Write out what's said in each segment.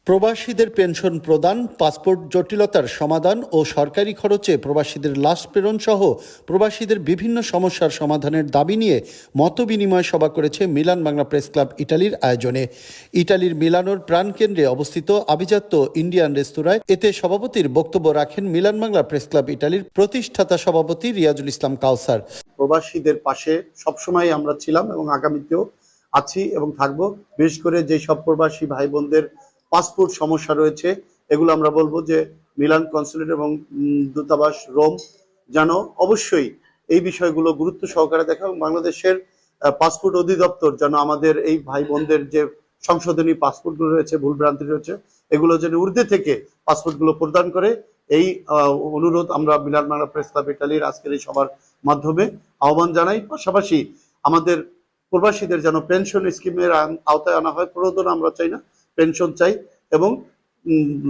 প্রবাসীদের পেনশন প্রদান, পাসপোর্ট জটিলতার সমাধান ও সরকারি খরচে প্রবাসীদের লাশ প্রেরণ সহ প্রবাসীদের বিভিন্ন সমস্যার সমাধানের দাবি নিয়ে মতবিনিময় সভা করেছে মিলান বাংলা প্রেস ক্লাব ইটালির আয়োজনে। ইটালির মিলানোর প্রাণকেন্দ্রে অবস্থিত আভিজাত্য ইন্ডিয়ান রেস্তোরাঁয় এতে সভাপতির বক্তব্য রাখেন মিলান বাংলা প্রেস ক্লাব ইটালির প্রতিষ্ঠাতা সভাপতি রিয়াজুল ইসলাম কাউসার। প্রবাসীদের পাশে সবসময় আমরা ছিলাম এবং আগামীতেও আছি এবং থাকব। বিশেষ করে যে সব প্রবাসী ভাই বোনদের পাসপোর্ট সমস্যা রয়েছে, এগুলো আমরা বলবো যে মিলান কনসুলেট এবং দূতাবাস রোম যেন অবশ্যই এই বিষয়গুলো গুরুত্ব সহকারে দেখে এবং বাংলাদেশের পাসপোর্ট অধিদপ্তর যেন আমাদের এই ভাই বোনদের যে সংশোধনী পাসপোর্টগুলো রয়েছে, ভুলভ্রান্তি রয়েছে, এগুলো যেন ঊর্ধ্বে থেকে পাসপোর্টগুলো প্রদান করে, এই অনুরোধ আমরা মিলান বাংলা প্রেস ক্লাব ইটালির আজকের এই সভার মাধ্যমে আহ্বান জানাই। পাশাপাশি আমাদের প্রবাসীদের যেন পেনশন স্কিমের আওতায় আনা হয়। প্রণোদনা আমরা চাই না, পেনশন চাই। এবং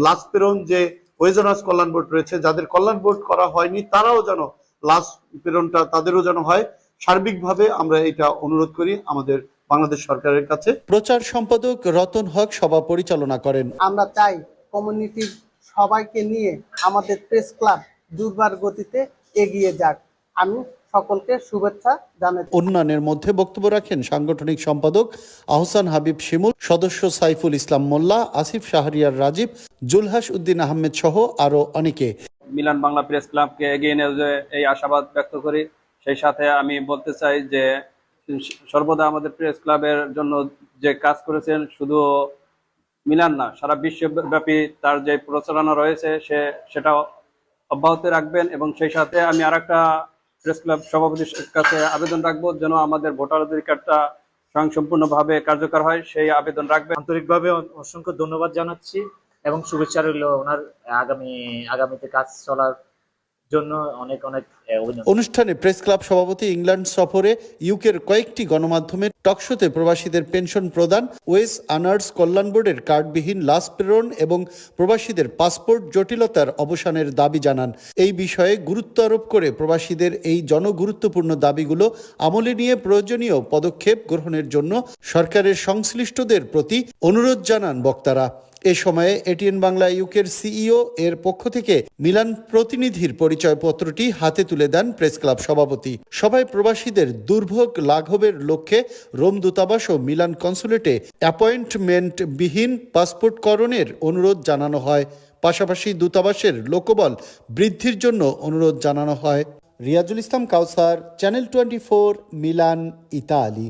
লাশ প্রেরণ যে ওয়েজনার্স কল্যাণ বোর্ড রয়েছে, যাদের কল্যাণ বোর্ড করা হয়নি, তারাও যেন লাশ প্রেরণটা তাদেরও যেন হয়। সার্বিকভাবে আমরা এটা অনুরোধ করি আমাদের বাংলাদেশ সরকারের কাছে। প্রচার সম্পাদক রতন হক সভা পরিচালনা করেন। আমরা চাই কমিউনিটির সবাইকে নিয়ে আমাদের প্রেস ক্লাব দুর্বার গতিতে এগিয়ে যাক। আমি সকলকে শুভেচ্ছা জানাই। অন্যান্যের মধ্যে বক্তব্য রাখেন সাংগঠনিক সম্পাদক আহসান হাবিব শিমুল, সদস্য সাইফুল ইসলাম মোল্লা, আসিফ শাহরিয়ার রাজীব, জুলহাস উদ্দিন আহমেদ সহ আরো অনেকে। মিলান বাংলা প্রেস ক্লাবকে এগিয়ে নিয়ে এই আশাবাদ ব্যক্ত করি। সেই সাথে আমি বলতে চাই যে সর্বদা আমাদের প্রেস ক্লাবের জন্য যে কাজ করেছেন, শুধু মিলান না, সারা বিশ্বব্যাপী তার যে প্রচারণা রয়েছে সেটা অব্যাহত রাখবেন। এবং সেই সাথে আমি আরেকটা প্রেস ক্লাব সভাপতির কাছে আবেদন রাখবো, যেন আমাদের ভোটার অধিকারটা স্বয়ংসম্পূর্ণভাবে কার্যকর হয়, সেই আবেদন রাখবেন। আন্তরিকভাবে অসংখ্য ধন্যবাদ জানাচ্ছি এবং শুভেচ্ছা রইল ওনার আগামীতে কাজ চলার জন্য। অনেক অভিনন্দন। অনুষ্ঠানে প্রেস ক্লাব সভাপতি ইংল্যান্ড সফরে ইউকের কয়েকটি গণমাধ্যমের টকশোতে প্রবাসীদের পেনশন প্রদান, ওয়েজ আনার্স কল্যাণ বোর্ডের কার্ডবিহীন লাশ প্রেরণ এবং প্রবাসীদের পাসপোর্ট জটিলতার অবসানের দাবি জানান। এই বিষয়ে গুরুত্ব আরোপ করে প্রবাসীদের এই জনগুরুত্বপূর্ণ দাবিগুলো আমলে নিয়ে প্রয়োজনীয় পদক্ষেপ গ্রহণের জন্য সরকারের সংশ্লিষ্টদের প্রতি অনুরোধ জানান বক্তারা। এ সময়ে এটিএন বাংলা ইউকের সিইও এর পক্ষ থেকে মিলান প্রতিনিধির পরিচয়পত্রটি হাতে তুলে দেন প্রেস ক্লাব সভাপতি। সভায় প্রবাসীদের দুর্ভোগ লাঘবের লক্ষ্যে রোম দূতাবাস ও মিলান কনসুলেটে অ্যাপয়েন্টমেন্টবিহীন পাসপোর্টকরণের অনুরোধ জানানো হয়। পাশাপাশি দূতাবাসের লোকবল বৃদ্ধির জন্য অনুরোধ জানানো হয়। রিয়াজুল ইসলাম কাউসার, চ্যানেল 24, মিলান, ইতালি।